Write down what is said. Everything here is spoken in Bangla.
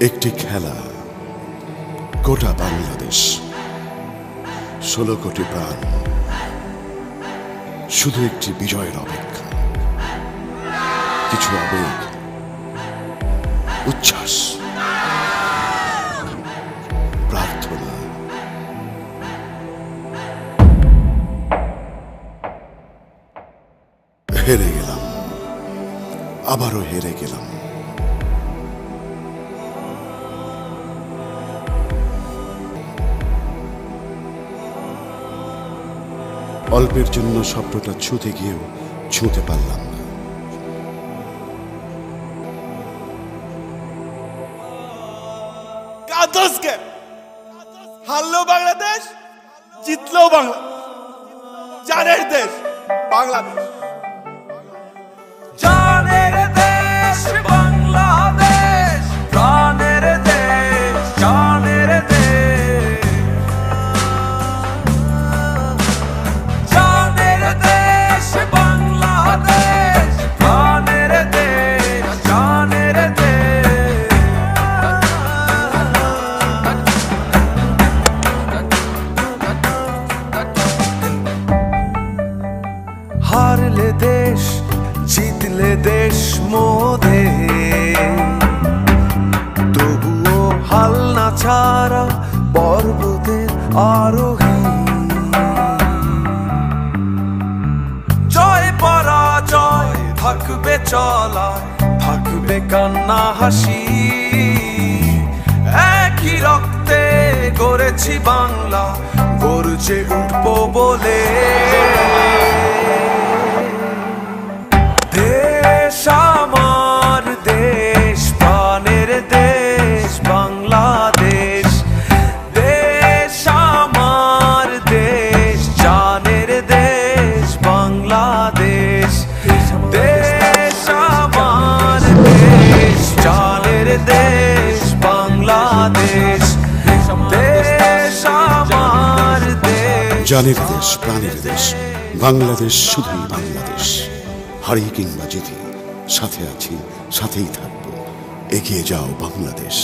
একটি খেলা, গোটা বাংলাদেশ, 16 কোটি প্রাণ, শুধু একটি বিজয়ের অপেক্ষা। কিছু আবেগ, উচ্ছ্বাস, প্রার্থনা। হেরে গেলাম, আবারও হেরে গেলাম। অল্পের জন্য স্বপ্নটা ছুঁতে গিয়েও ছুঁতে পারলাম না। হারলো বাংলাদেশ, জিতলো বাংলা, জানের দেশ বাংলাদেশ। জানের দেশ বাংলাদেশ, প্রাণের দেশ, জানের দেশ। জানের দেশ বাংলাদেশ, প্রাণের দেশ, জানের দেশ। হারলে দেশ, জিতলে দেশ মোদে, তবুও হাল না ছাড়া পর্বতের আরোহী। জয় পরাজয় থাকবে চলা, থাকবে কান্না হাসি। একই রক্তে গড়েছি বাংলা, গর্জে উঠবো বলে। দেশ আমার দেশ, প্রাণের দেশ বাংলাদেশ। দেশ আমার দেশ, জানের দেশ বাংলাদেশ। দেশ আমার দেশ, জানের দেশ বাংলাদেশ। দেশ আমার দেশ, জানের দেশ, প্রাণের দেশ বাংলাদেশ, শুধুই বাংলাদেশ। হারি কিংবা জিতি, সাথে আছি, সাথেই থাকবো। এগিয়ে যাও বাংলাদেশ।